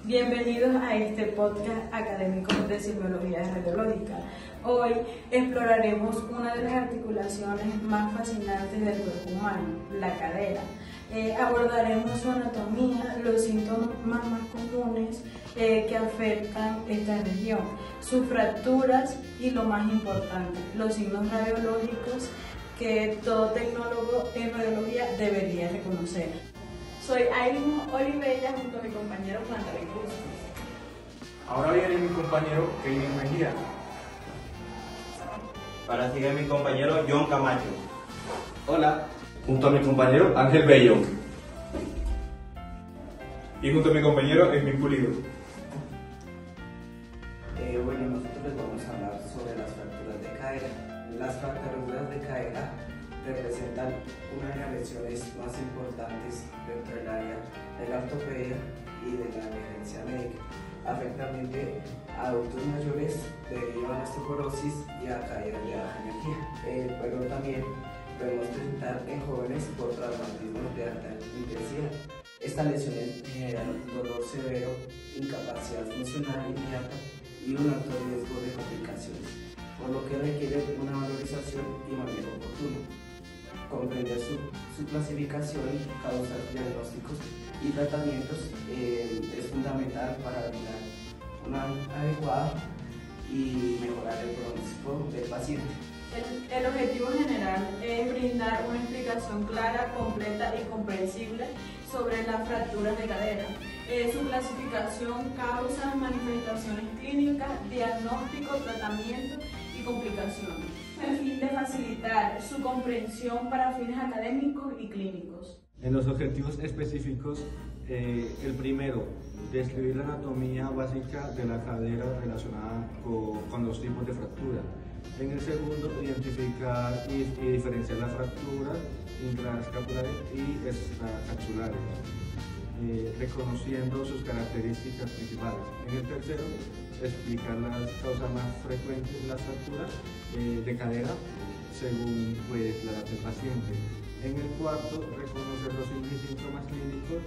Bienvenidos a este podcast académico de semiología radiológica. Hoy exploraremos una de las articulaciones más fascinantes del cuerpo humano, la cadera. Abordaremos su anatomía, los síntomas más comunes que afectan esta región, sus fracturas y lo más importante, los signos radiológicos que todo tecnólogo en radiología debería reconocer. Soy Aileen Olivella junto a mi compañero Juan David Bustos. Ahora viene mi compañero Kevin Mejía. Ahora sigue mi compañero John Camacho. Hola, junto a mi compañero Ángel Bello. Y junto a mi compañero Esmil Pulido. Bueno, nosotros les vamos a hablar sobre las fracturas de cadera. Las fracturas de cadera representan una de las lesiones más importantes dentro del área de la ortopedia y de la emergencia médica. Afectan a adultos mayores debido a osteoporosis y a caída de baja energía, pero también podemos presentar en jóvenes por traumatismos de alta intensidad. Estas lesiones generan dolor severo, incapacidad funcional inmediata y un alto riesgo de complicaciones, por lo que requiere una valorización y manejo oportuno. Comprender su clasificación, causas, diagnósticos y tratamientos es fundamental para brindar una adecuada y mejorar el pronóstico del paciente. El objetivo general es brindar una explicación clara, completa y comprensible sobre las fracturas de cadera, su clasificación, causas, manifestaciones clínicas, diagnóstico, tratamiento y complicaciones, a fin de facilitar su comprensión para fines académicos y clínicos. En los objetivos específicos, el primero, describir la anatomía básica de la cadera relacionada con los tipos de fractura. En el segundo, identificar y diferenciar las fracturas intraescapulares y extracapsulares, reconociendo sus características principales. En el tercero, explicar las causas más frecuentes de las fracturas de cadera según la edad del paciente. En el cuarto, reconocer los signos y síntomas clínicos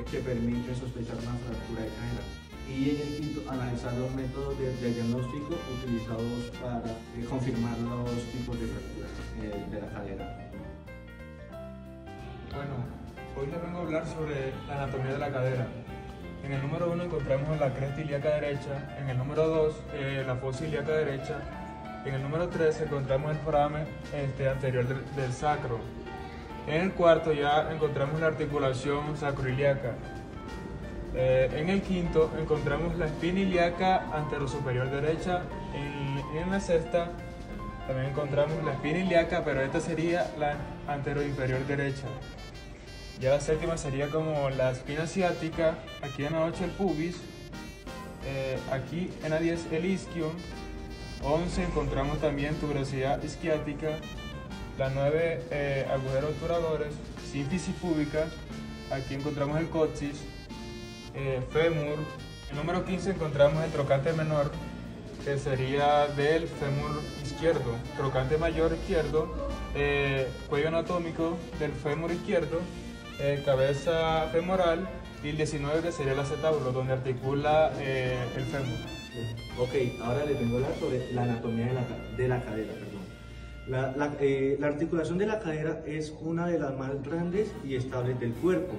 que permiten sospechar una fractura de cadera. Y en el quinto, analizar los métodos de diagnóstico utilizados para confirmar los tipos de fracturas de la cadera. Bueno, hoy les vengo a hablar sobre la anatomía de la cadera. En el número 1 encontramos la cresta ilíaca derecha, en el número 2 la fosa ilíaca derecha, en el número 3 encontramos el foramen anterior del sacro. En el cuarto ya encontramos la articulación sacroiliaca. En el quinto encontramos la espina ilíaca anterosuperior derecha. En la sexta también encontramos la espina ilíaca, pero esta sería la anteroinferior derecha. Ya la séptima sería como la espina ciática, aquí en la 8 el pubis, aquí en la 10 el isquion, 11 encontramos también tuberosidad isquiática, la 9 agujeros obturadores, sínfisis púbica, aquí encontramos el coxis, fémur. El número 15 encontramos el trocante menor, que sería del fémur izquierdo, trocante mayor izquierdo, cuello anatómico del fémur izquierdo, cabeza femoral, y el 19 que sería el acetábulo, donde articula el fémur. Ok, ahora les vengo a hablar sobre la anatomía de la cadera. La articulación de la cadera es una de las más grandes y estables del cuerpo.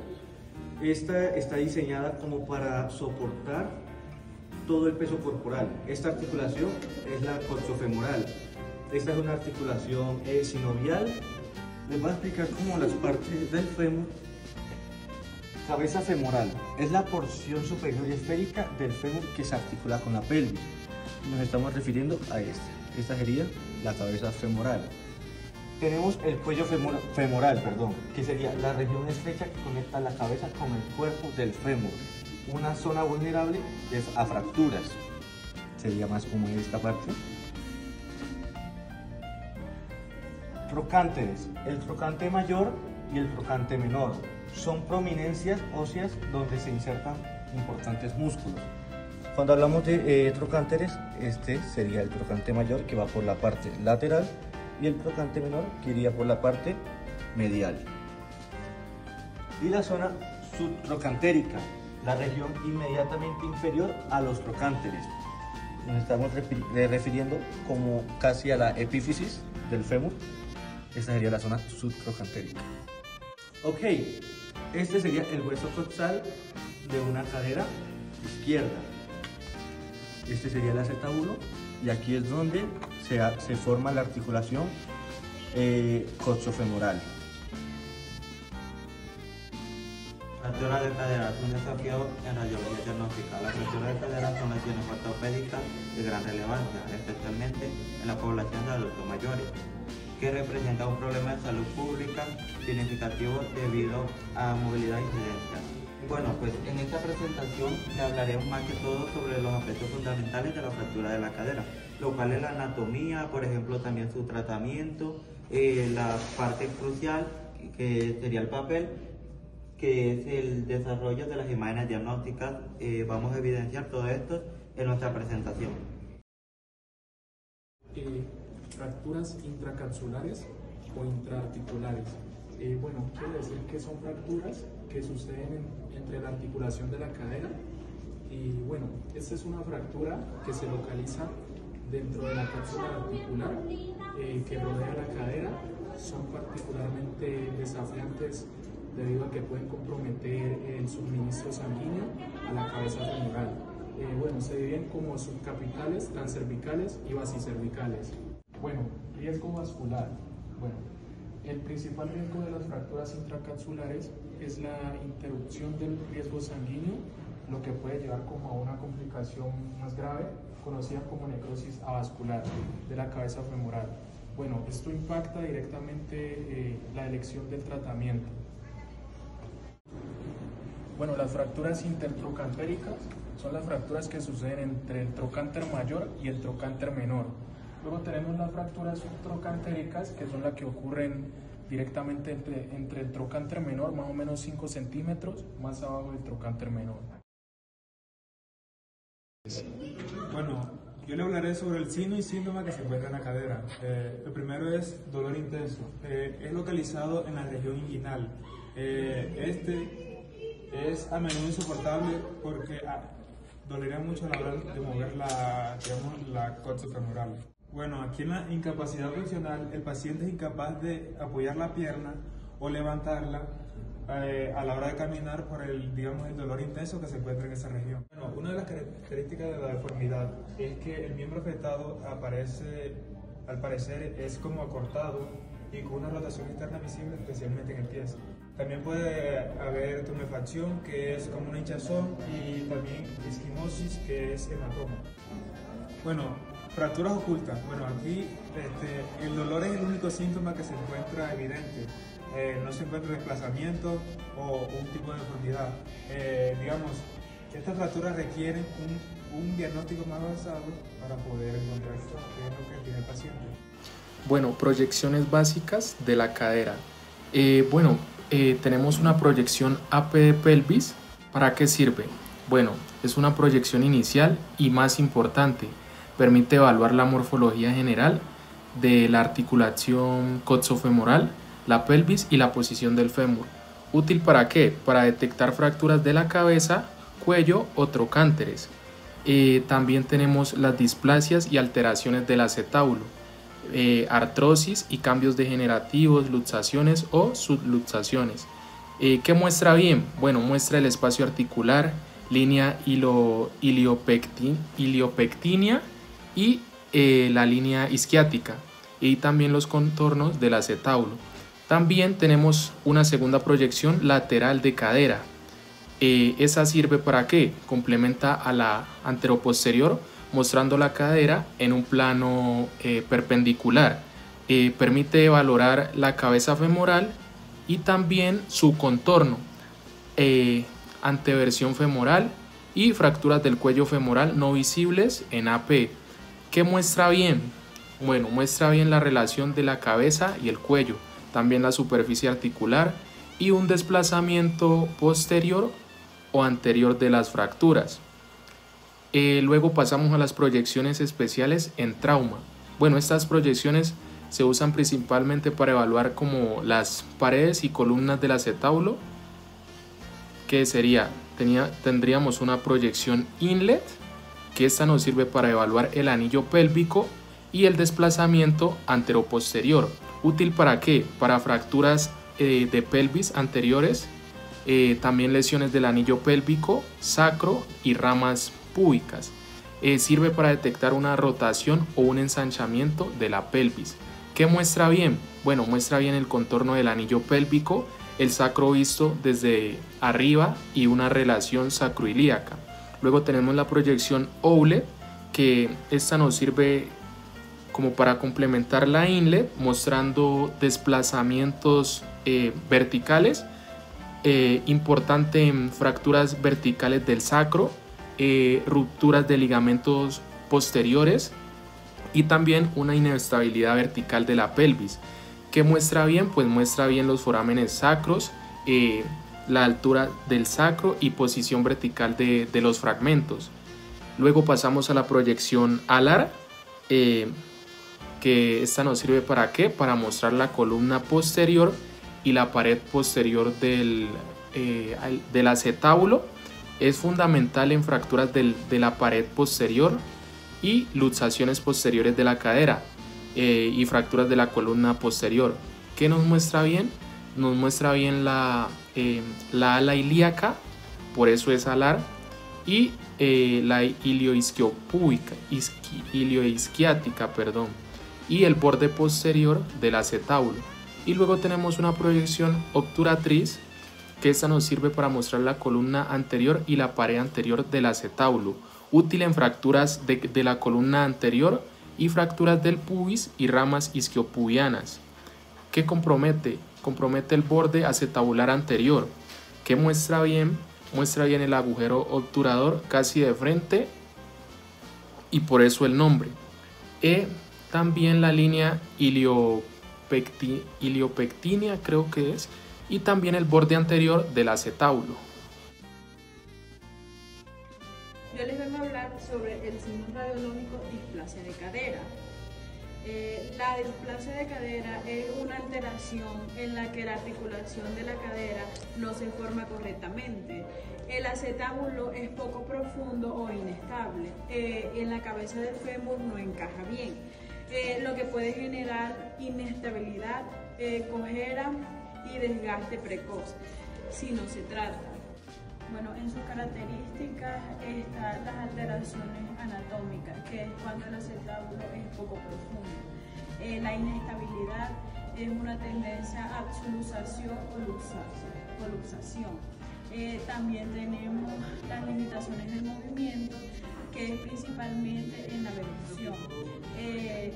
Esta está diseñada como para soportar todo el peso corporal. Esta articulación es la coxofemoral. Esta es una articulación sinovial. Les voy a explicar cómo las partes del fémur. Cabeza femoral es la porción superior y esférica del fémur que se articula con la pelvis. Nos estamos refiriendo a esta. Esta sería la cabeza femoral. Tenemos el cuello femoral, que sería la región estrecha que conecta la cabeza con el cuerpo del fémur. Una zona vulnerable a fracturas. Sería más común esta parte. Trocánteres, el trocante mayor y el trocante menor. Son prominencias óseas donde se insertan importantes músculos. Cuando hablamos de trocánteres, este sería el trocante mayor que va por la parte lateral y el trocante menor que iría por la parte medial. Y la zona subtrocantérica la región inmediatamente inferior a los trocánteres. Nos estamos refiriendo como casi a la epífisis del fémur. Esta sería la zona subtrocantérica. Ok, este sería el hueso coxal de una cadera izquierda. Este sería el acetábulo y aquí es donde se forma la articulación coxofemoral. Fracturas de cadera es un desafío en radiología diagnóstica. Las fracturas de cadera son lesiones ortopédicas de gran relevancia, especialmente en la población de adultos mayores, que representa un problema de salud pública significativo debido a movilidad e incidencia. Bueno, pues en esta presentación le hablaremos más que todo sobre los aspectos fundamentales de la fractura de la cadera, lo cual es la anatomía, por ejemplo, también su tratamiento, la parte crucial que sería el papel, que es el desarrollo de las imágenes diagnósticas. Vamos a evidenciar todo esto en nuestra presentación. Fracturas intracapsulares o intraarticulares. Bueno, quiere decir que son fracturas que suceden entre la articulación de la cadera y bueno, esta es una fractura que se localiza dentro de la cápsula articular que rodea la cadera. Son particularmente desafiantes debido a que pueden comprometer el suministro sanguíneo a la cabeza femoral. Bueno, se dividen como subcapitales, transcervicales y basicervicales. Bueno, riesgo vascular. Bueno, el principal riesgo de las fracturas intracapsulares es la interrupción del riesgo sanguíneo, lo que puede llevar como a una complicación más grave, conocida como necrosis avascular de la cabeza femoral. Bueno, esto impacta directamente la elección del tratamiento. Bueno, las fracturas intertrocantéricas son las fracturas que suceden entre el trocánter mayor y el trocánter menor. Luego tenemos las fracturas subtrocantéricas, que son las que ocurren directamente entre el trocánter menor, más o menos 5 centímetros, más abajo del trocánter menor. Bueno, yo le hablaré sobre el signo y síntoma que se encuentra en la cadera. El primero es dolor intenso. Es localizado en la región inguinal. Este es a menudo insoportable porque dolería mucho a la hora de mover la coxofemoral. Bueno, aquí en la incapacidad funcional, el paciente es incapaz de apoyar la pierna o levantarla a la hora de caminar por el dolor intenso que se encuentra en esa región. Bueno, una de las características de la deformidad es que el miembro afectado al parecer es como acortado y con una rotación externa visible, especialmente en el pie. También puede haber tumefacción, que es como una hinchazón, y también esquimosis, que es hematoma. Bueno, fracturas ocultas. Bueno, aquí el dolor es el único síntoma que se encuentra evidente. No se encuentra desplazamiento o un tipo de deformidad. Estas fracturas requieren un diagnóstico más avanzado para poder encontrar qué es lo que tiene el paciente. Bueno, proyecciones básicas de la cadera. Tenemos una proyección AP de pelvis. ¿Para qué sirve? Bueno, es una proyección inicial y más importante. Permite evaluar la morfología general de la articulación coxofemoral, la pelvis y la posición del fémur. ¿Útil para qué? Para detectar fracturas de la cabeza, cuello o trocánteres. También tenemos las displasias y alteraciones del acetábulo, artrosis y cambios degenerativos, luxaciones o subluxaciones. ¿Qué muestra bien? Bueno, muestra el espacio articular, línea iliopectinia y la línea isquiática, y también los contornos del acetábulo. También tenemos una segunda proyección lateral de cadera. Esa sirve para qué? Complementa a la anteroposterior, mostrando la cadera en un plano perpendicular. Permite valorar la cabeza femoral y también su contorno, anteversión femoral y fracturas del cuello femoral no visibles en AP. ¿Qué muestra bien? Bueno, muestra bien la relación de la cabeza y el cuello, también la superficie articular y un desplazamiento posterior o anterior de las fracturas. Luego pasamos a las proyecciones especiales en trauma. Bueno, estas proyecciones se usan principalmente para evaluar como las paredes y columnas del acetábulo, que sería tendríamos una proyección inlet, que esta nos sirve para evaluar el anillo pélvico y el desplazamiento anteroposterior. ¿Útil para qué? Para fracturas de pelvis anteriores, también lesiones del anillo pélvico, sacro y ramas púbicas. Sirve para detectar una rotación o un ensanchamiento de la pelvis. ¿Qué muestra bien? Bueno, muestra bien el contorno del anillo pélvico, el sacro visto desde arriba y una relación sacroilíaca. Luego tenemos la proyección Owlet, que esta nos sirve como para complementar la inlet, mostrando desplazamientos verticales, importante en fracturas verticales del sacro, rupturas de ligamentos posteriores y también una inestabilidad vertical de la pelvis. ¿Qué muestra bien? Pues muestra bien los forámenes sacros, la altura del sacro y posición vertical de los fragmentos. Luego pasamos a la proyección alar, que esta nos sirve para ¿qué? Para mostrar la columna posterior y la pared posterior del acetábulo. Es fundamental en fracturas de la pared posterior y luxaciones posteriores de la cadera y fracturas de la columna posterior. ¿Qué nos muestra bien? Nos muestra bien la ala ilíaca, por eso es alar, y la ilioisquiática, y el borde posterior del acetábulo. Y luego tenemos una proyección obturatriz, que esta nos sirve para mostrar la columna anterior y la pared anterior del acetábulo, útil en fracturas de la columna anterior y fracturas del pubis y ramas isquiopubianas. ¿Qué compromete? Compromete el borde acetabular anterior, que muestra bien el agujero obturador casi de frente, y por eso el nombre. También la línea iliopectínea, creo que es, y también el borde anterior del acetábulo. Yo les vengo a hablar sobre el signo radiológico displasia de cadera. La displasia de cadera es una alteración en la que la articulación de la cadera no se forma correctamente. El acetábulo es poco profundo o inestable. En la cabeza del fémur no encaja bien, lo que puede generar inestabilidad, cojera y desgaste precoz si no se trata. Bueno, en sus características están las alteraciones anatómicas, que es cuando el acetábulo es poco profundo. La inestabilidad es una tendencia a luxación o luxación. También tenemos las limitaciones del movimiento, que es principalmente en la velución.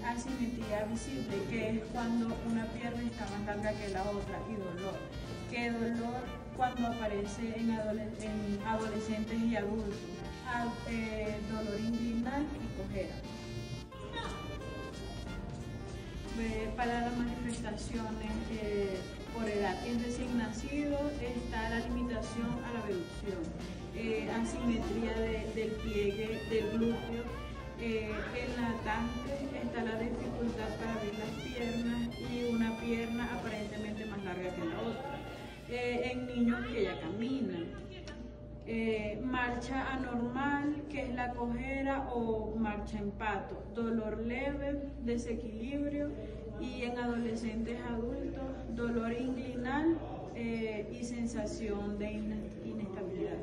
Asimetría visible, que es cuando una pierna está más larga que la otra, y dolor. Que dolor cuando aparece en adolescentes y adultos. Dolor inguinal y cojera. Para las manifestaciones por edad, en recién nacido está la limitación a la velución, asimetría del pliegue del glúteo. En latente está la dificultad para abrir las piernas y una pierna aparentemente más larga que la otra. En niños que ya caminan. Marcha anormal, que es la cojera o marcha en pato. Dolor leve, desequilibrio, y en adolescentes adultos, dolor inguinal y sensación de inestabilidad.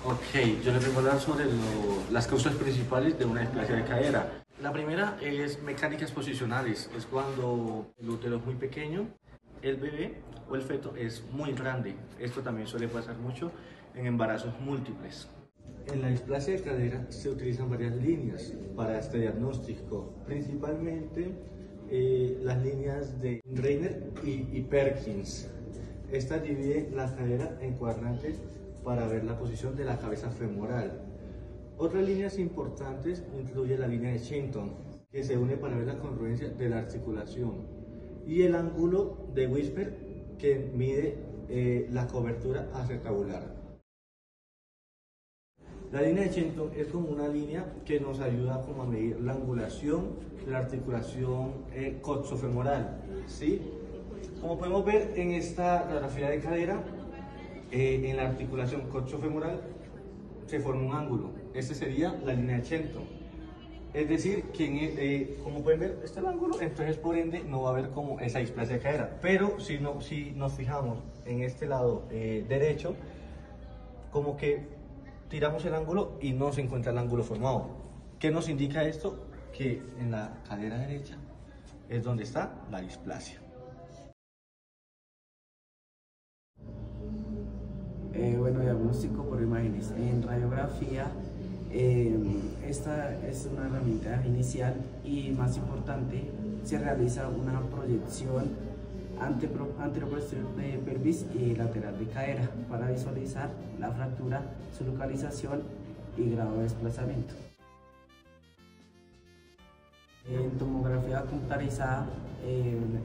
Ok, yo les voy a hablar sobre las causas principales de una displasia de cadera. La primera es mecánicas posicionales, es cuando el útero es muy pequeño, el bebé o el feto es muy grande. Esto también suele pasar mucho en embarazos múltiples. En la displasia de cadera se utilizan varias líneas para este diagnóstico, principalmente las líneas de Reiner y Perkins. Estas dividen la cadera en cuadrantes para ver la posición de la cabeza femoral. Otras líneas importantes incluyen la línea de Shenton, que se une para ver la congruencia de la articulación, y el ángulo de Whisper, que mide la cobertura acetabular. La línea de Shenton es como una línea que nos ayuda como a medir la angulación de la articulación coxofemoral, ¿sí? Como podemos ver en esta radiografía de cadera, En la articulación coxofemoral se forma un ángulo. Este sería la línea de Shenton. Es decir, que como pueden ver, este es el ángulo, entonces por ende no va a haber como esa displasia de cadera. Pero si nos fijamos en este lado derecho, como que tiramos el ángulo y no se encuentra el ángulo formado. ¿Qué nos indica esto? Que en la cadera derecha es donde está la displasia. Bueno, diagnóstico por imágenes. En radiografía, esta es una herramienta inicial y más importante, se realiza una proyección anteroposterior de pelvis y lateral de cadera para visualizar la fractura, su localización y grado de desplazamiento. En tomografía computarizada,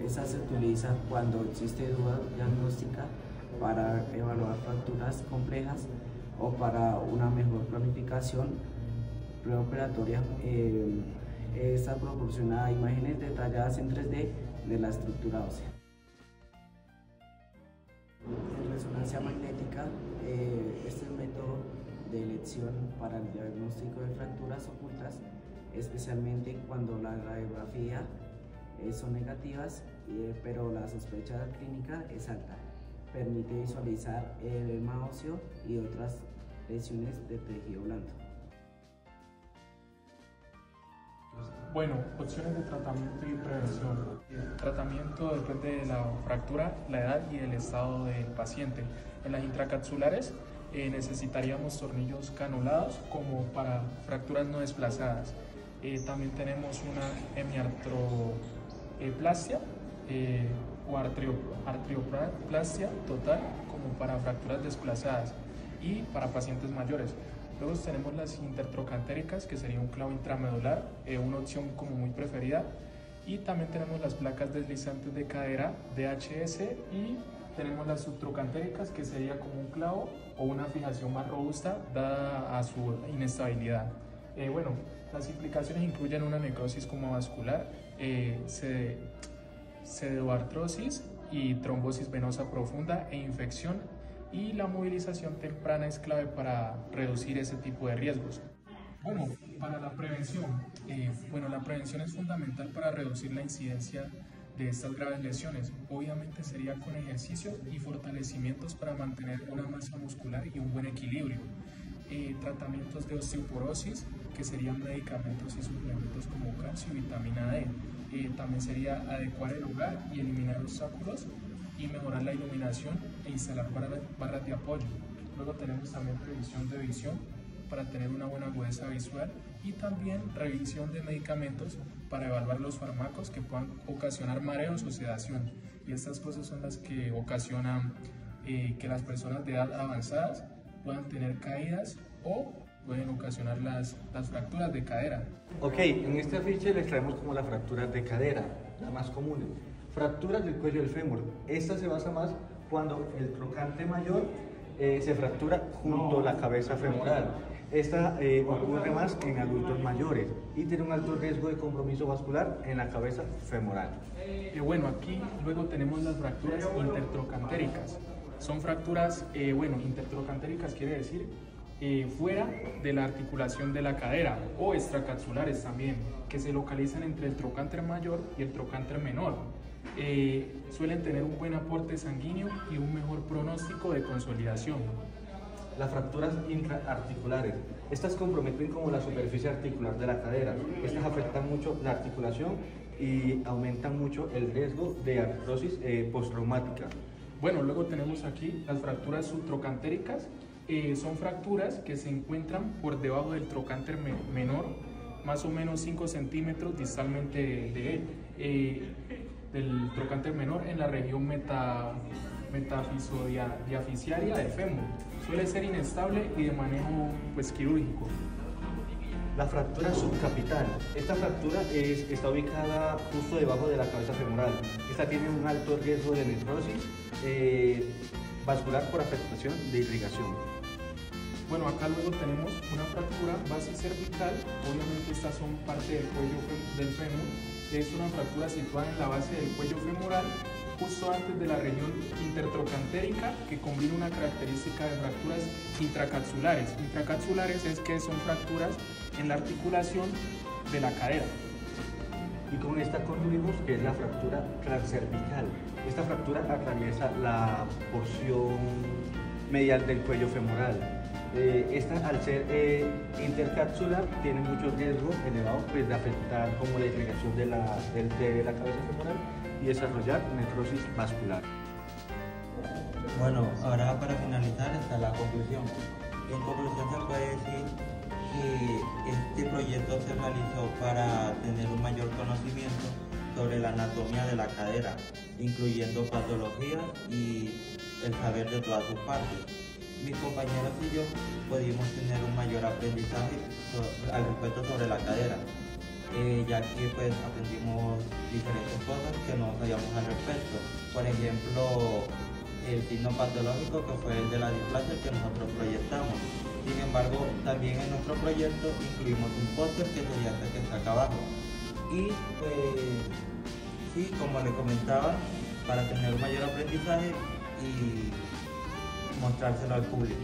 esta se utiliza cuando existe duda diagnóstica para evaluar fracturas complejas o para una mejor planificación preoperatoria. Esta proporciona imágenes detalladas en 3D de la estructura ósea. En resonancia magnética, este es un método de elección para el diagnóstico de fracturas ocultas, especialmente cuando la radiografía son negativas, pero la sospecha clínica es alta. Permite visualizar el edema óseo y otras lesiones de tejido blando. Bueno, opciones de tratamiento y prevención. El tratamiento depende de la fractura, la edad y el estado del paciente. En las intracapsulares necesitaríamos tornillos canulados como para fracturas no desplazadas. También tenemos una hemiartroplastia o artrioplastia total como para fracturas desplazadas y para pacientes mayores. Luego tenemos las intertrocantéricas, que sería un clavo intramedular, una opción como muy preferida. Y también tenemos las placas deslizantes de cadera, DHS, y tenemos las subtrocantéricas, que sería como un clavo o una fijación más robusta dada a su inestabilidad. Bueno, las implicaciones incluyen una necrosis como vascular, pseudoartrosis y trombosis venosa profunda e infección, y la movilización temprana es clave para reducir ese tipo de riesgos. Bueno, para la prevención, la prevención es fundamental para reducir la incidencia de estas graves lesiones. Obviamente sería con ejercicios y fortalecimientos para mantener una masa muscular y un buen equilibrio. Tratamientos de osteoporosis, que serían medicamentos y suplementos como calcio y vitamina D. También sería adecuar el lugar y eliminar obstáculos y mejorar la iluminación e instalar barras de apoyo. Luego tenemos también revisión de visión para tener una buena agudeza visual, y también revisión de medicamentos para evaluar los fármacos que puedan ocasionar mareos o sedación. Y estas cosas son las que ocasionan que las personas de edad avanzadas puedan tener caídas o pueden ocasionar las fracturas de cadera. Ok, en este afiche les traemos como las fracturas de cadera, las más comunes. Fracturas del cuello del fémur. Esta se basa más cuando el trocante mayor se fractura junto a la cabeza femoral. Esta ocurre más en adultos mayores y tiene un alto riesgo de compromiso vascular en la cabeza femoral. Bueno, aquí luego tenemos las fracturas intertrocantéricas. Son fracturas, intertrocantéricas quiere decir fuera de la articulación de la cadera, o extracapsulares también, que se localizan entre el trocánter mayor y el trocánter menor. Suelen tener un buen aporte sanguíneo y un mejor pronóstico de consolidación. Las fracturas intraarticulares. Estas comprometen como la superficie articular de la cadera. Estas afectan mucho la articulación y aumentan mucho el riesgo de artrosis postraumática. Bueno, luego tenemos aquí las fracturas subtrocantéricas. Son fracturas que se encuentran por debajo del trocánter menor, más o menos 5 centímetros distalmente de él, del trocánter menor, en la región metafisodiafisiaria del fémur. Suele ser inestable y de manejo quirúrgico. La fractura subcapital. Esta fractura está ubicada justo debajo de la cabeza femoral. Esta tiene un alto riesgo de necrosis vascular por afectación de irrigación. Bueno, acá luego tenemos una fractura basicervical. Obviamente estas son parte del cuello del fémur. Es una fractura situada en la base del cuello femoral justo antes de la región intertrocantérica, que combina una característica de fracturas intracapsulares. Intracapsulares es que son fracturas en la articulación de la cadera. Y con esta concluimos que es la fractura transcervical. Esta fractura atraviesa la porción medial del cuello femoral. Esta, al ser intercapsular, tiene mucho riesgo elevado pues, de afectar como la irrigación de la cabeza femoral y desarrollar necrosis vascular. Bueno, ahora para finalizar está la conclusión. En conclusión se puede decir que este proyecto se realizó para tener un mayor conocimiento sobre la anatomía de la cadera, incluyendo patologías y el saber de todas sus partes. Mis compañeros y yo pudimos tener un mayor aprendizaje al respecto sobre la cadera, ya que pues aprendimos diferentes cosas que no sabíamos al respecto. Por ejemplo, el signo patológico que fue el de la displasia que nosotros proyectamos. Sin embargo, también en nuestro proyecto incluimos un póster que sería este que está acá abajo. Y pues, sí, como le comentaba, para tener un mayor aprendizaje y mostrárselo al público.